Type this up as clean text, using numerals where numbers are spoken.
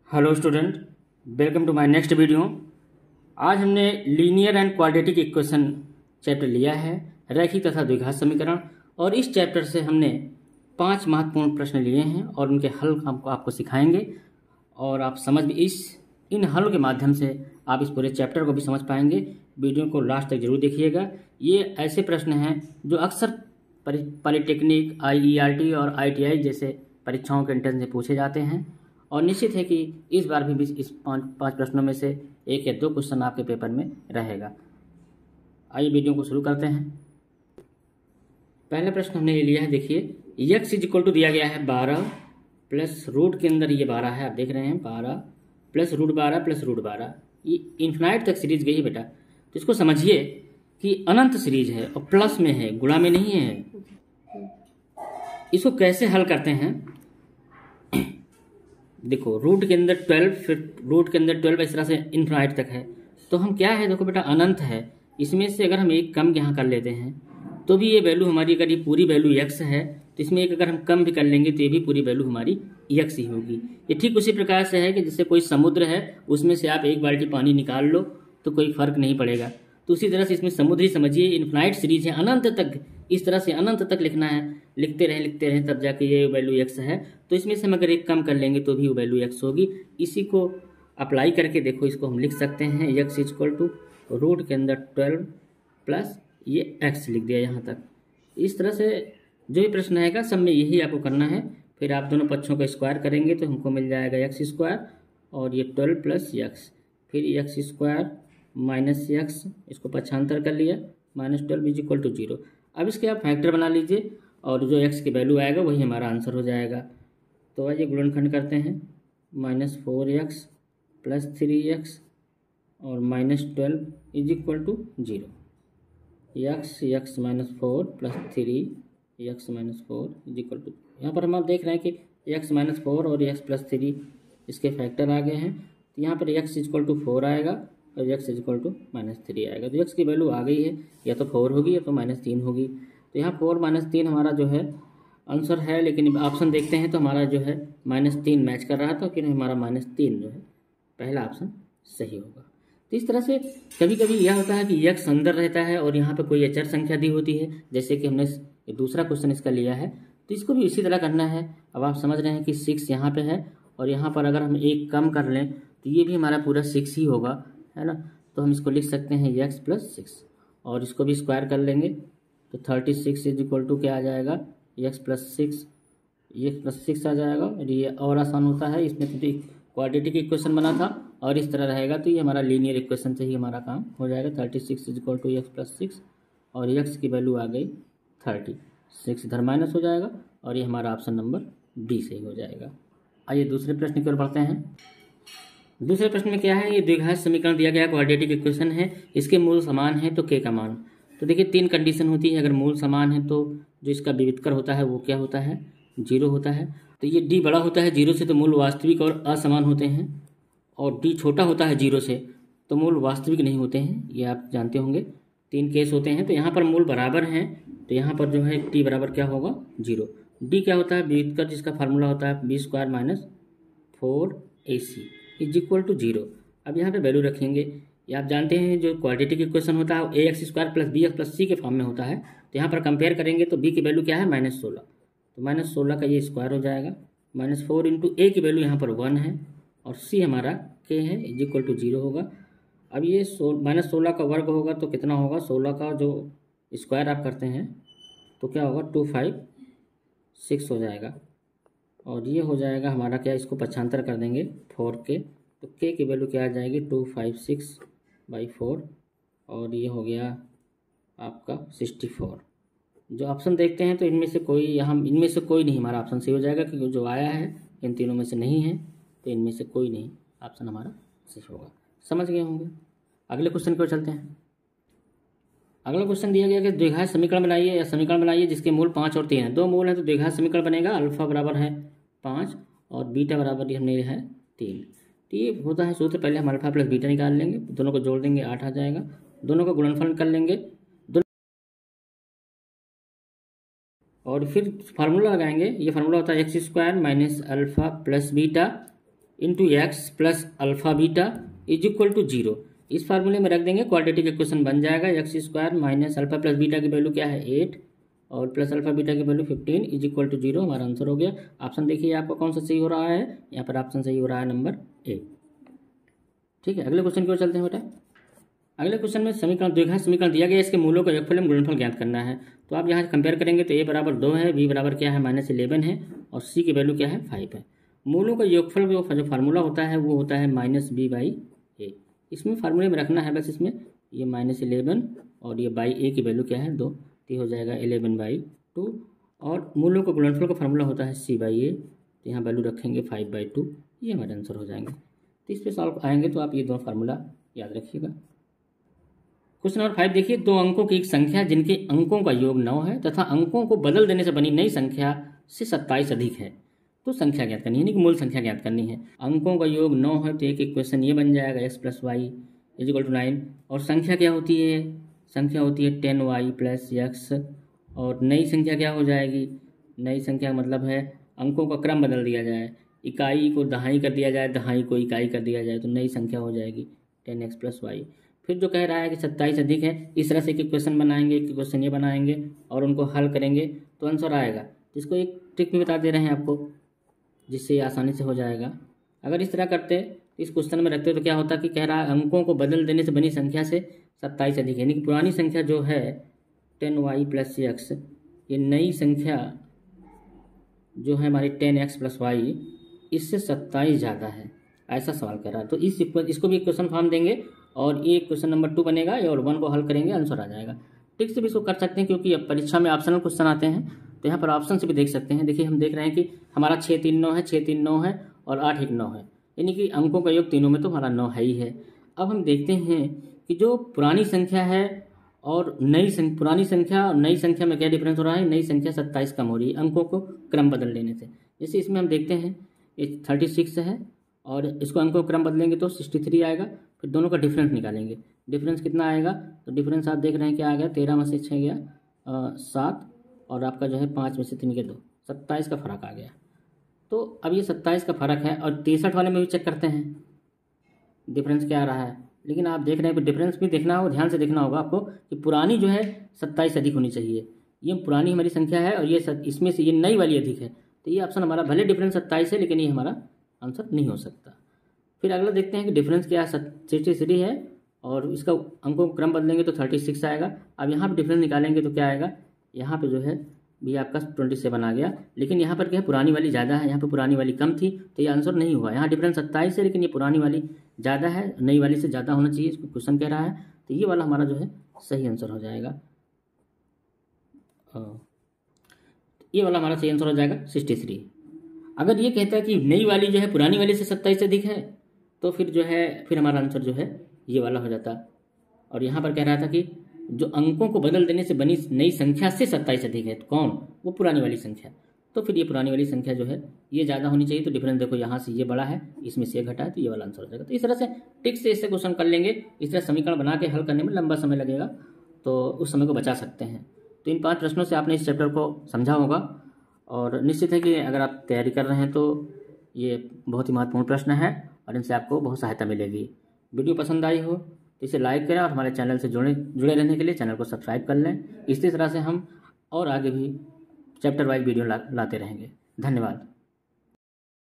Hello student, welcome to my next video. आज हमने linear and quadratic equation chapter लिया है, रैखिक तथा द्विघात समीकरण। और इस चैप्टर से हमने 5 महत्वपूर्ण प्रश्न लिए हैं और उनके हल हमको आपको सिखाएंगे। और आप समझ इन हल के माध्यम से आप इस पूरे चैप्टर को भी समझ पाएंगे। वीडियो को लास्ट तक जरूर देखिएगा। ये ऐसे प्रश्न हैं जो अक्सर पॉलिटेक्निक, IERT और ITI जैसे परीक्षाओं के एंट्रेंस में पूछे जाते हैं। और निश्चित है कि इस बार भी इस पांच प्रश्नों में से 1 या 2 क्वेश्चन आपके पेपर में रहेगा। आइए वीडियो को शुरू करते हैं। पहला प्रश्न हमने लिया है, देखिए x इक्वल टू दिया गया है 12 प्लस रूट के अंदर ये 12 है, आप देख रहे हैं 12 प्लस रूट 12 प्लस रूट 12। ये इन्फिनाइट तक सीरीज गई है बेटा, तो इसको समझिए कि अनंत सीरीज है और प्लस में है, गुणा में नहीं है। इसको कैसे हल करते हैं, देखो रूट के अंदर 12, फिर रूट के अंदर 12 इस तरह से इन्फिनाइट तक है। तो हम क्या है, देखो बेटा अनंत है, इसमें से अगर हम एक कम यहाँ कर लेते हैं तो भी ये वैल्यू हमारी, अगर ये पूरी वैल्यू x है तो इसमें एक अगर हम कम भी कर लेंगे तो ये भी पूरी वैल्यू हमारी x ही होगी। ये ठीक उसी प्रकार से है कि जैसे कोई समुद्र है, उसमें से आप 1 बाल्टी पानी निकाल लो तो कोई फर्क नहीं पड़ेगा। तो उसी तरह से इसमें समुद्र ही समझिए, इन्फिनाइट सीरीज है, अनंत तक, इस तरह से अनंत तक लिखना है, लिखते रहें तब जाके ये वैल्यू x है। तो इसमें से हम अगर एक कम कर लेंगे तो भी वो वैल्यू x होगी। इसी को अप्लाई करके देखो, इसको हम लिख सकते हैं x इक्वल टू रूट के अंदर 12 प्लस ये x लिख दिया यहाँ तक। इस तरह से जो भी प्रश्न आएगा सब में यही आपको करना है। फिर आप दोनों पक्षों का स्क्वायर करेंगे तो हमको मिल जाएगा x स्क्वायर और ये 12 प्लस x, फिर x स्क्वायर माइनस x, इसको पक्षांतर कर लिया, -12 इज इक्वल टू 0। अब इसके आप फैक्टर बना लीजिए और जो x की वैल्यू आएगा वही हमारा आंसर हो जाएगा। तो आइए गुणनखंड करते हैं, -4x प्लस 3x और -12 is equal to 0। x -4 plus 3x -4 is equal to, यहाँ पर हम आप देख रहे हैं कि x -4 और x प्लस 3 इसके फैक्टर आ गए हैं। तो यहाँ पर x इक्वल टू 4 आएगा और x इक्वल टू -3 आएगा। तो x की वैल्यू आ गई है, या तो 4 होगी या तो -3 होगी। तो यहाँ 4 -3 हमारा जो है आंसर है, लेकिन ऑप्शन देखते हैं तो हमारा जो है -3 मैच कर रहा था, कि हमारा -3 जो है पहला ऑप्शन सही होगा। तो इस तरह से कभी कभी यह होता है कि x अंदर रहता है और यहाँ पे कोई अचर संख्या दी होती है, जैसे कि हमने दूसरा क्वेश्चन इसका लिया है। तो इसको भी इसी तरह करना है। अब आप समझ रहे हैं कि 6 यहाँ पे है और यहाँ पर अगर हम एक कम कर लें तो ये भी हमारा पूरा 6 ही होगा, है ना। तो हम इसको लिख सकते हैं x प्लस 6 और इसको भी स्क्वायर कर लेंगे तो 36 इज इक्वल टू क्या आ जाएगा, x प्लस 6 आ जाएगा। ये और आसान होता है, इसमें तो क्वाड्रेटिक इक्वेशन बना था और इस तरह रहेगा तो ये हमारा लीनियर इक्वेशन से ही हमारा काम हो जाएगा। 36 is equal to x plus 6 और x की वैल्यू आ गई 30, 6 इधर माइनस हो जाएगा और ये हमारा ऑप्शन नंबर डी सही हो जाएगा। आइए दूसरे प्रश्न की ओर बढ़ते हैं। दूसरे प्रश्न में क्या है, ये द्विघात समीकरण दिया गया, क्वाड्रेटिक इक्वेशन है, इसके मूल समान है तो k का मान। तो देखिए 3 कंडीशन होती है। अगर मूल समान है तो जो इसका विविधकर होता है वो क्या होता है, 0 होता है। तो ये d बड़ा होता है 0 से तो मूल वास्तविक और असमान होते हैं, और d छोटा होता है 0 से तो मूल वास्तविक नहीं होते हैं, ये आप जानते होंगे। 3 केस होते हैं। तो यहाँ पर मूल बराबर हैं तो यहाँ पर जो है t बराबर क्या होगा, 0। d क्या होता है, विविधकर, जिसका फार्मूला होता है b square minus 4ac is equal to 0। अब यहाँ पे वैल्यू रखेंगे। ये आप जानते हैं जो क्वाड्रेटिक इक्वेशन होता है ax square plus bx plus c के फॉर्म में होता है। तो यहाँ पर कंपेयर करेंगे तो b की वैल्यू क्या है, -16, तो -16 का ये स्क्वायर हो जाएगा। -4 इंटू a की वैल्यू यहाँ पर 1 है और c हमारा k है, इज इक्वल टू 0 होगा। अब ये -16 का वर्ग होगा तो कितना होगा, 16 का जो स्क्वायर आप करते हैं तो क्या होगा, 256 हो जाएगा। और ये हो जाएगा हमारा क्या, इसको पक्षांतर कर देंगे 4k, तो k की वैल्यू क्या आ जाएगी, 256/4 और ये हो गया आपका 64। जो ऑप्शन देखते हैं तो इनमें से कोई नहीं हमारा ऑप्शन सही हो जाएगा, क्योंकि जो आया है इन तीनों में से नहीं है, तो इनमें से कोई नहीं ऑप्शन हमारा सही होगा। समझ गए होंगे। अगले क्वेश्चन की ओर चलते हैं। अगला क्वेश्चन दिया गया कि द्विघात समीकरण बनाइए, या समीकरण बनाइए जिसके मूल 5 और 3 है। 2 मूल है तो द्विघात समीकरण बनेगा, अल्फा बराबर है 5 और बीटा बराबर हमने है 3। तो ये होता है सूत्र, पहले हम अल्फा प्लस बीटा निकाल लेंगे, दोनों को जोड़ देंगे 8 आ जाएगा, दोनों का गुणनफल कर लेंगे और फिर फार्मूला लगाएंगे। ये फार्मूला होता है x square minus alpha plus beta into x plus alpha beta is equal to 0। इस फार्मूले में रख देंगे, क्वाड्रेटिक इक्वेशन बन जाएगा। X square minus alpha plus beta की वैल्यू क्या है 8 और प्लस अल्फा बीटा की वैल्यू 15 इज इक्वल टू 0। हमारा आंसर हो गया। ऑप्शन देखिए आपका कौन सा सही हो रहा है, यहाँ पर ऑप्शन सही हो रहा है नंबर ए। ठीक है, अगले क्वेश्चन की ओर चलते हैं बेटा। अगले क्वेश्चन में समीकरण द्विघात समीकरण दिया गया है, इसके मूलों का योगफल एवं गुणनफल ज्ञात करना है। तो आप यहाँ कंपेयर करेंगे तो ए बराबर 2 है, बी बराबर क्या है -11 है और सी की वैल्यू क्या है 5 है। मूलों का योगफल जो फार्मूला होता है वो होता है -b/a। इसमें फार्मूले में रखना है बस, इसमें ये -11 और ये बाई ए की वैल्यू क्या है 2, तो हो जाएगा 11/2। और मूलों का गुणनफल का फार्मूला होता है c/a, तो यहाँ वैल्यू रखेंगे 5/2। ये हमारे आंसर हो जाएंगे। तो इस पर सॉल्व आएंगे तो आप ये दोनों फार्मूला याद रखिएगा। क्वेश्चन नंबर 5 देखिए, 2 अंकों की एक संख्या जिनके अंकों का योग 9 है तथा अंकों को बदल देने से बनी नई संख्या से 27 अधिक है, तो संख्या ज्ञात करनी है, यानी कि मूल संख्या ज्ञात करनी है। अंकों का योग 9 है तो एक इक्वेशन ये बन जाएगा x + y = 9। और संख्या क्या होती है, संख्या होती है 10y + x। और नई संख्या क्या हो जाएगी, नई संख्या मतलब है अंकों का क्रम बदल दिया जाए, इकाई को दहाई कर दिया जाए, दहाई को इकाई कर दिया जाए, तो नई संख्या हो जाएगी 10x + y। फिर जो कह रहा है कि 27 अधिक है, इस तरह से एक इक्वेशन बनाएंगे, एक इक्वेशन ये बनाएंगे और उनको हल करेंगे तो आंसर आएगा। इसको एक ट्रिक भी बता दे रहे हैं आपको, जिससे ये आसानी से हो जाएगा। अगर इस तरह करते, इस क्वेश्चन में रखते तो क्या होता कि कह रहा है अंकों को बदल देने से बनी संख्या से 27 अधिक है, यानी कि पुरानी संख्या जो है 10y + x, ये नई संख्या जो है हमारी 10x + y, इससे 27 ज़्यादा है, ऐसा सवाल कर रहा है। तो इसको भी क्वेश्चन फॉर्म देंगे और ये क्वेश्चन नंबर 2 बनेगा और 1 को हल करेंगे, आंसर आ जाएगा। ठीक से भी इसको कर सकते हैं, क्योंकि अब परीक्षा में ऑप्शनल क्वेश्चन आते हैं तो यहाँ पर ऑप्शन से भी देख सकते हैं। देखिए हम देख रहे हैं कि हमारा 6 3 9 है, 6 3 9 है और 8 1 9 है, यानी कि अंकों का योग तीनों में तो हमारा 9 है ही है। अब हम देखते हैं कि जो पुरानी संख्या है और पुरानी संख्या और नई संख्या में क्या डिफरेंस हो रहा है। नई संख्या 27 कम हो रही है अंकों को क्रम बदल लेने से। जैसे इसमें हम देखते हैं ये 36 है और इसको अंकों क्रम बदलेंगे तो 63 आएगा। फिर दोनों का डिफरेंस निकालेंगे, डिफरेंस कितना आएगा, तो डिफरेंस आप देख रहे हैं क्या आ गया, 13 में से 6 गया 7 और आपका जो है 5 में से 3 गया 2, 27 का फर्क आ गया। तो अब ये 27 का फर्क है और 63 वाले में भी चेक करते हैं डिफरेंस क्या आ रहा है। लेकिन आप देख रहे हैं कि डिफरेंस भी देखना हो, ध्यान से देखना होगा आपको कि पुरानी जो है 27 अधिक होनी चाहिए। ये पुरानी हमारी संख्या है और ये इसमें से ये नई वाली अधिक है, तो ये ऑप्शन हमारा भले डिफरेंस 27 है लेकिन ये हमारा आंसर नहीं हो सकता। फिर अगला देखते हैं कि डिफरेंस क्या है, 63 है और इसका अंकों क्रम बदलेंगे तो 36 आएगा। अब यहाँ पर डिफरेंस निकालेंगे तो क्या आएगा, यहाँ पे जो है भी आपका 27 आ गया। लेकिन यहाँ पर क्या है, पुरानी वाली ज़्यादा है, यहाँ पर पुरानी वाली कम थी, तो ये आंसर नहीं हुआ। यहाँ डिफरेंस 27 है लेकिन ये पुरानी वाली ज़्यादा है, नई वाली से ज़्यादा होना चाहिए, इसको क्वेश्चन कह रहा है। तो ये वाला हमारा जो है सही आंसर हो जाएगा, ये वाला हमारा सही आंसर हो जाएगा 63। अगर ये कहता है कि नई वाली जो है पुरानी वाली से 27 अधिक है, तो फिर जो है फिर हमारा आंसर जो है ये वाला हो जाता। और यहाँ पर कह रहा था कि जो अंकों को बदल देने से बनी नई संख्या से 27 अधिक है, तो कौन, वो पुरानी वाली संख्या। तो फिर ये पुरानी वाली संख्या जो है ये ज़्यादा होनी चाहिए, तो डिफरेंस देखो यहाँ से ये बड़ा है, इसमें से घटा है, तो ये वाला आंसर हो जाएगा। तो इस तरह से टिक से इससे क्वेश्चन कर लेंगे। इस तरह समीकरण बना के हल करने में लंबा समय लगेगा, तो उस समय को बचा सकते हैं। तो इन 5 प्रश्नों से आपने इस चैप्टर को समझा होगा और निश्चित है कि अगर आप तैयारी कर रहे हैं तो ये बहुत ही महत्वपूर्ण प्रश्न है और इनसे आपको बहुत सहायता मिलेगी। वीडियो पसंद आई हो तो इसे लाइक करें और हमारे चैनल से जुड़े रहने के लिए चैनल को सब्सक्राइब कर लें। इसी तरह से हम और आगे भी चैप्टर वाइज वीडियो लाते रहेंगे। धन्यवाद।